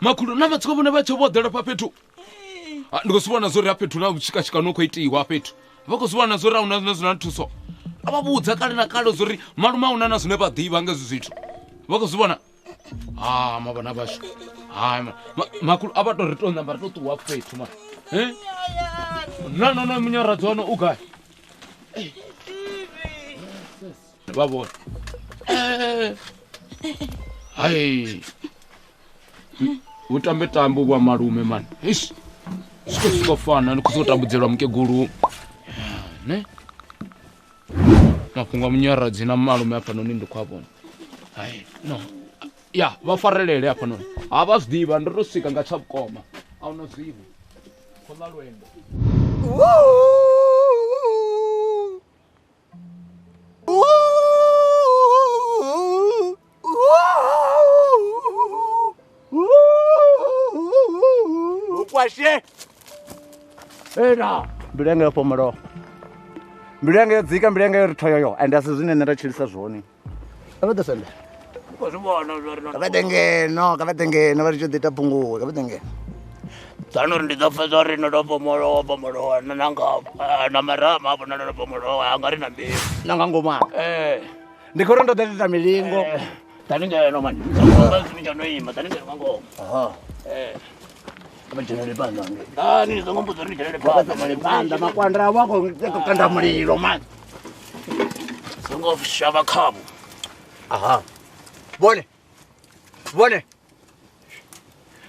Makulu na matsiko vone va tshovodela pa petu. Ndiko sivona zori ya petu na kuchika noko itiwa petu. Vako sivona zori una zwina thuso. Ava vhudza kale na kale zori malume una na zwine vha ḓivha nga zwithu. Vako sivona. Mavona vashu. Makulu ava to ri to namba ri to ṱuwa petu ma. No Munyaradzi ono u gai. Vavona. Hai. Utambe tambo wa malume man. Eish. Siko fana nikuzotambudzelwa mukegulu. Ne? Mafungwa Munyaradzi na malume apa noni ndikwavona. Hai, no. Ya, vafarelele apa noni. Ava zwidiva ndo swika nga tshavukoma. Auna zwivo. Khona lwendo. Kwashe. Era, mbilenge pomero. Mbilenge dzika mbilenge rithoyoyo and asizwine nda tshilisa zwone. Avada sende. Ko zwibona zwo ri no. Kavatengeno vari chodita pungu, kavatengeno. Tsano ri ndidzo feza ri no pomero nanga na marama hapo na pomero anga ri na mbi. Nanga ngoma. Ndikoro ndo data milingo. Taningeno man. Ngoma noima taningeno ngoma. Aha. Abajenele banda nge. Nizongombuza uri jenele banda makwandra wako kukanda mulilo man. Songoshava khabu. Aha. Bone.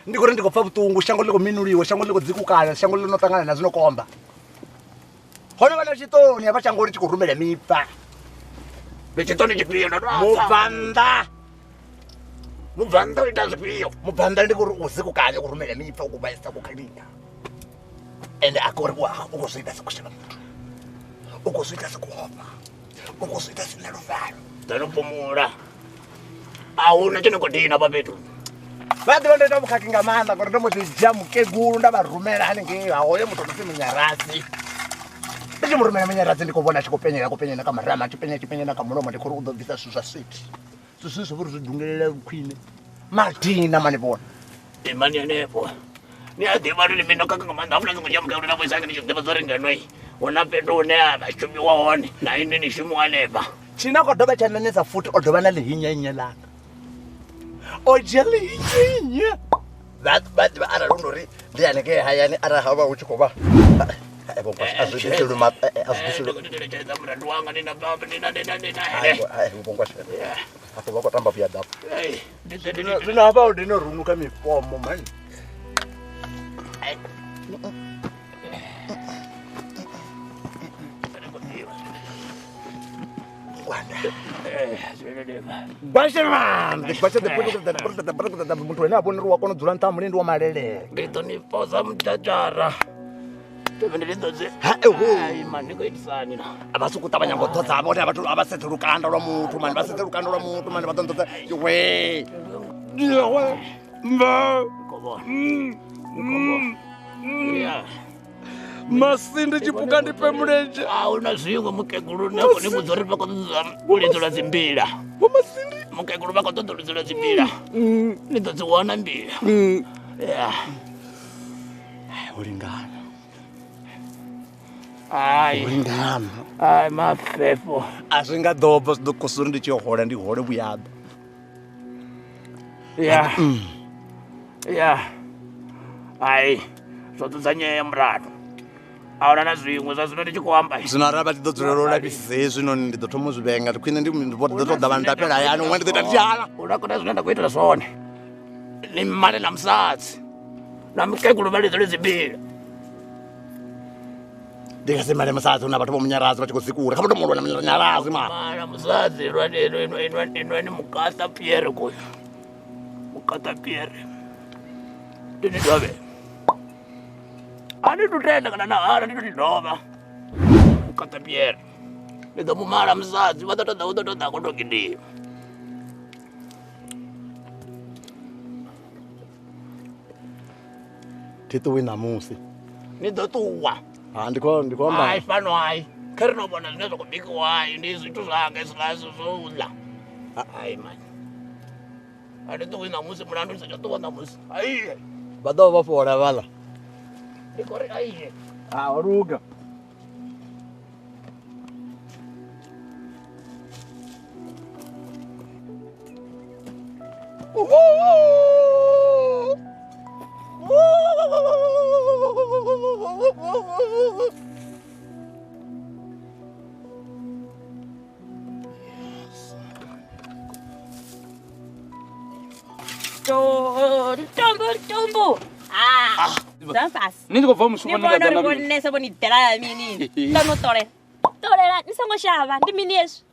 Ndikuri ndikopfa vutungu shango liko minuliwe shango liko dzikukala shango lino tangana na zvinokomba. Hone vana chitoni ava shango ri chikurumela mipa. Vechitoni chipiyo ndo. Mubvanda ita zvipio. Mubvanda ndikuri uzikukanya kurumela mipa ukubaisa kukhalina. Ende akori ukuzvita sekushava muntu. Ukuzvita sekuhopa. Ukuzvita sina ruvalo. Ndanopomura. Auna chinokodina papetu. Vati vandoita mukaki ngamanda kuti ndomuzvidzia mukeguru ndavarumela anenge haoye mutokuti Munyaradzi. Ndichimurumela Munyaradzi ndikuvona chikupenyera kamarama chipenyera kamuromo ndikuri kudobvisa zvinhu zvaswiti. Zvisi zviri zvidhungelele kwine. Martina manivona. Imani yanepo. Ni adhiva ri mino kaka ngamanda afuna ngojamuka uri nabo isaka ndichidhiva zoringanoi. Wona petu une avashumi waone na ini ni shumu waneba. China kodova chananesa futhi odova na lihinya langa. Ojeli hinya. That bad ara runori ndiyaneke hayani ara haba uchikoba. Ebo kwa azidisulu mat azidisulu. Ndamuradu wanga nina baba nina. Hayi ubongwa shela. Hapo wako tamba vya dapo. Ndina hapa udino runuka mifomo man. Bashaman, the muntu wena abonera wako no dzula ntamu ndi wa malele. Ndito ni poza mjajara. Tevendelizoze. Hayi man ndiko itisani na. Abasukuta abanyango dzodza abona abantu abasethe lukanda lwa muntu man basethe lukanda lwa muntu man batondoza. We. Mba. Kobo. Yeah. masindi chipuka ndipe mulenje una zviwe mukegulu nako nimudzori pakotulidzula zimbila mukegulu pakototulidzula zimbila nidodziwana mbila ulingana ai mafefo asingadopa sidokosuri ndichihola ndihole vuyada ai zvotodzanyaya murado auna na zvimwe zvazvino ndichikuamba zvinoramba tidodzorero lapisei zvinoni ndidotomo zvivenga tikwine ndidotoda vanhu tapera yani umwe ndidoita tihala unakuda zvinoenda kuitira zvone nimane namusadzi namukegulu validzo lezibila ndikasemale musadzi unabatopo munyaradzi vachikuzikura kapotomolwa munyaradzi mana musadzi inwani mukata pierre kuyo mukata pierre ndinidove anditutenda kana nahara nditutidova mukata pierre ndidomumala musadzi vatotodza kutokidiyo tituwi namusi nidotuwa ndikomba ai fano ai kerinobona zvine zvokubikiwai ndi zvitu zvanga zvisingazozvoudla ai mani andituwi namusi mulandu ndisachatuwa namusi aiye vadova vafola vala ndikori aiye waruga Ntumbu. Zanfas. Nindikubva mushuma Nibonesa bonidela mini. Tanotore. Torera nisangoshava ndimini yesu.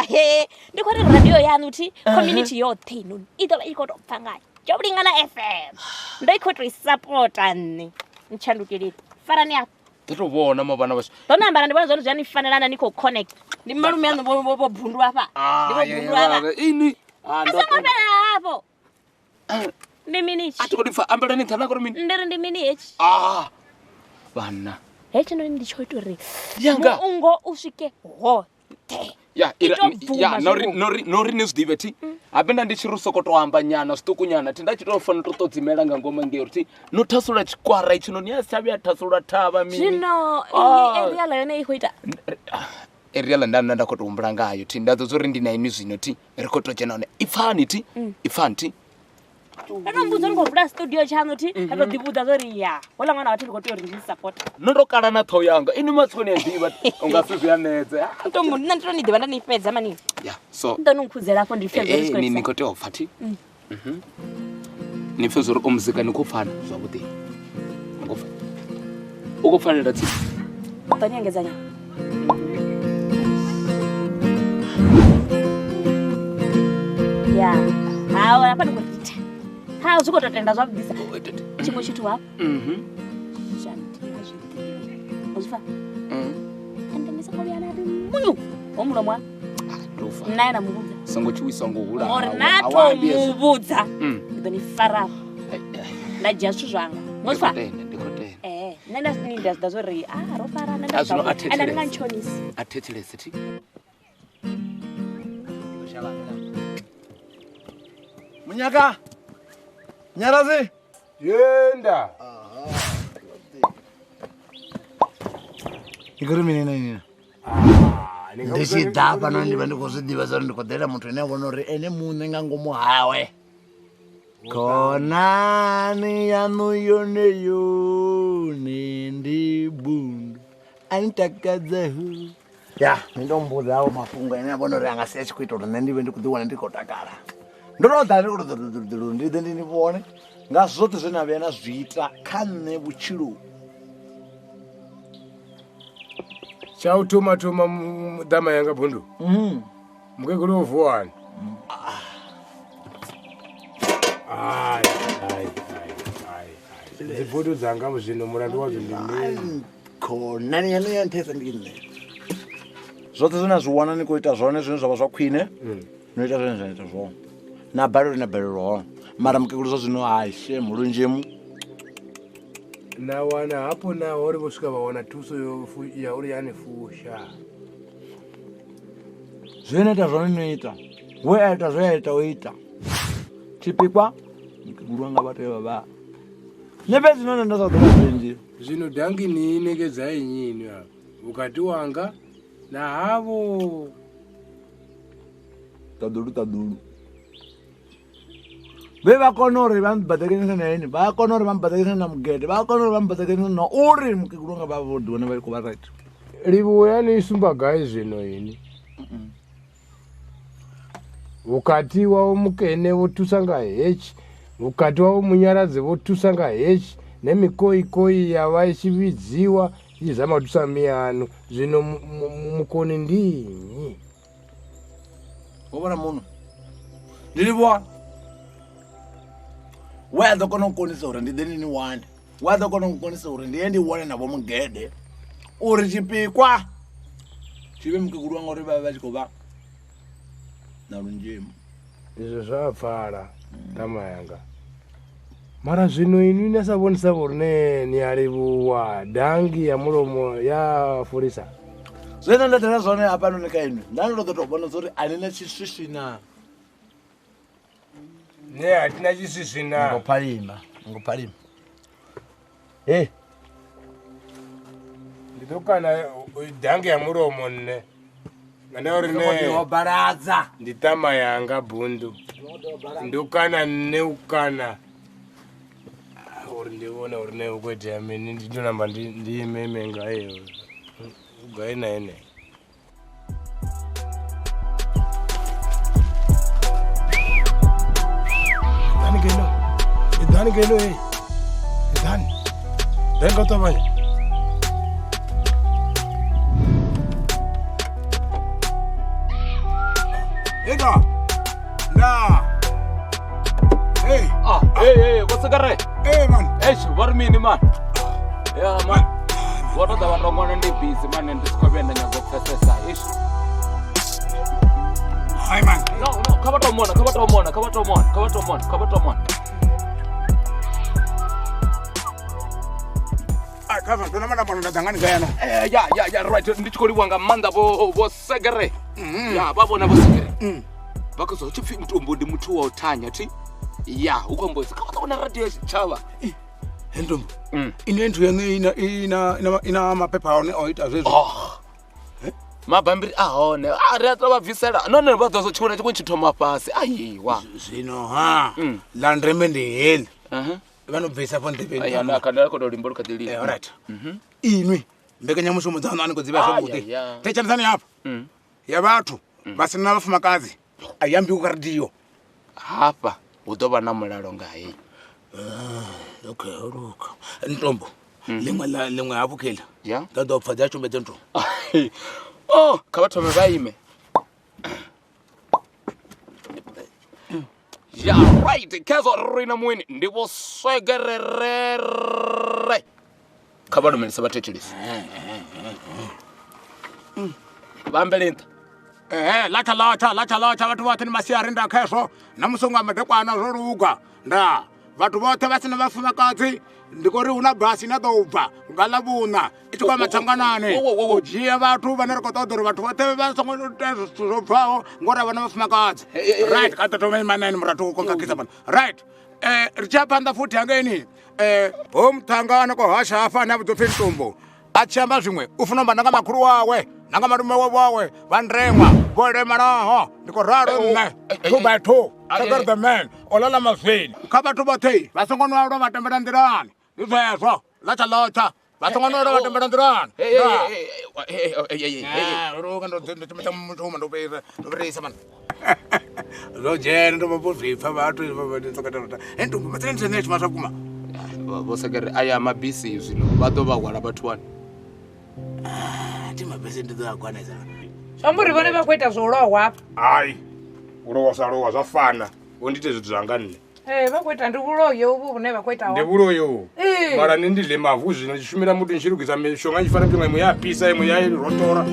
He. Ndikhona radio yanu uthi community yothe inoni. Idaba ikotopfa ngayo. Jobulingana FM. Ndayikhotra support ani. Nchandukile. Farani apha. totobona mabana basho Tonambala ndibona zona ziyanifanelana nikho connect. Ndimalume yanu bo bhundu apha. Ndibobhundu apha. ini Asangapela hapo. Ndimini. atikodifa ambela ni thana koromini Ndiri ndimini hechi. bana Hechi ndo ndichoito re. Yanga. Ungo usvike ho. nori nezvidive ti apenda ndichirusokotoamba nyana zvitukunyana ti ndachitofana totodzimela nga ngoma ngero ti notasula chikwara ichi noni yasavi yatasula tava mini Zvino eriala yone ikuita. eriala ndandakotohumbura ngayo ti ndadzozori ndinaimi zvino ti rikotojenane ifani ti ifani ti Anombudzo ngokuvula studio chanu ti atodibudza zori ya. Wala mwana wati ndikotori ndisupport. nondokala na thau yanga ini matsoni yandiva ungasizviyanedze Ntombo ndina ndinodiva ndanifedza mani. ya so Ndonukhudzela hapo ndifedza ni ndiswetsa. nikotewa ti nife zori umuzika nikufana zvavudi ukufanira ti Tanyengedzanya. Ya. Hawa hapa ndikuita. Ha uzikototenda zvabvisa. Chimwe chitu hapo. Shanti azvidi. Uzva. Ende ndisakoya nari munyu. Omulomwa. ndofa Naye namubudza. sangochiwisa ngohula Ornato mubudza. Ndonifara. Najashu zvanga. Muzva. ndikotenda Nenda sinida ndazori rofara nenda. Azvino Enda ndinganchonisi. athethelese ti munyaka nyarazi yenda ikuri mini nini ndichidha pano ndiva ndikuzvidiva zori ndikodhera muntu inevona uri ene mune ngangomu hawe konani yanu yoneyone ndibundu anitakadzahu ya mindombudzawo mafungo ene avona uri angasiya chikuita kuti nendive ndikudiwana ndikotakara ndinodha ndikuti ndinivone ngazvoti zvenavena zviita kane vuchilo chautuma dama yanga bhundu mukeguli uvuwani dzibhudu dzanga muzvino murandu wazvo ndimini konani yanu yantesa ndine zvote zvinazviwana nikuita zvone zvinhu zvava zvakwine noita zvinhu zvanoita zvoo nabhariro nabharirwawo mara mukegulu zvo zvino haishe mhurunjemu na wana hapo na uri kusvika vaona tuso yauri yane fusha zvinoita zvaunoita weaita zvaita oita chipikwa mukeguru wanga vatoi vava nepezvinonondosa kutoka zvenjiro zvino dhangi niinekedzai nyini apa ukati wanga na havo taduru vevakona uri vamubhadhakanisa naini vakona uri vamubhadhakanisa namugedhe vakona uri vamubhadhakanisa nauri mukeguru wanga vavodiona vari kuvaraiti rivuya niisumbagai zvino ini ukati wavo mukene votusanga hechi ukati wavo munyaradzi votusanga hechi nemikoikoi yava ichividziwa ichizama kutusa miyano zvino mukoni ndinyi wovona munhu ndirivo weadzakona kukonisa uri ndide nini wande weadzakona kukonisa uri ndiye ndione navo mugedhe uri chipikwa chive mukeguru wanga uri vave vachikova narunjemu izvo zvapfara tama yanga mara zvino ini nasavonisa vuri niarivuwa dhangi yamuromo yafurisa zvino ndatara zvone hapano nekainu ndanodototobona zori hanina chisvisvina ne hatina chisvisvina ngopalima e nditokana dhangi yamuromo ne obaradza nditama yanga bhundu ndokana neukana uri ndiona uri neukwete yamini nditonamba ndiimeme ngayo ugai naine idhani geno idhani dengotomanya Ega. Na. Hey. Hey, what's up, Hey man. Hey, what do you mean, man? Yeah, man. What are the wrong and busy, man, and this Korean and your professor? Hi man. No, come on. Kava ndo namana bwana ndangani gayano. Yeah, right. Ndichikoli wanga manda bo segere. Yeah, babona bo segere. Bakazo chipfi Ntumbu ndi muthu wa uthanya thi. Yeah, ukombozi. Kaona radio chava. Ntumbu. Inendu yana ina mapepa one oita zvezvo. Mabambiri ahone. Ari atova bvisela. None badzo chikona chikuchithoma pasi. Ayiwa. Zvino ha. Landreme ndi heli. Vanobvisa pandepeni. Ayana kana kodo limbolo kadili. Alright. Inwi mbekanyamushumo dzano ani kudziva zvomuti. Techanisani hapa. Ya vatu vasina vafumakazi. Ayambi ukaridiyo. Hapa udova na mulalo ngaye. Okay, uruka. Ntombo. Limwe avukela. Yeah. Ngado pfadza chumbe dzento. Oh, kabathome bayime. Yeah, right. Kazo rina mwini ndivo swegerere. Kabano meni sabatechilisi. Bambelenta. Lacha vatu vote ni masiarinda kesho namusonga madekwana zoruga nda vatu vote vasina vafumakadzi ndikori una basi na dobva ngalavuna ichikwa matsanganane ujiya vatu vane rikotodoro vatu vote vasonga zobvawo ngora vana vafumakadzi right katotome manani muratu konkakisa bana right richapanda futi hangeni homtangana ko hasha afana vudzopfe Ntumbu achamba zvimwe ufuna mbandanga makuru wawe nanga marume wawe vandremwa vorema naho ndiko raro nne 2 by 2 together the man olala mazweni khabatu bathe vasongono ro vatembera ndirani ndizwezo lacha vasongono ro vatembera ndirani roka ndo ndimeta mutuma ndopeza man lo jeni ndo mabozipfa vatu vavaditsakata Ntumbu matsenze nechi masakuma vosegere aya mabisi zvino vadova hwala batwani. Timabese ndizakwanisa. Zvamburi vone vakuita zvolohwa apa. ai urowa zvafana wondite zvithu zvangani vakuita ndikuloyo ubu vone vakuita ndikuloyo mara nindidle mavhu zvino ndichishumira muti nchirukisa mishonga nchifanira kuti imwe yapisa imwe yairotora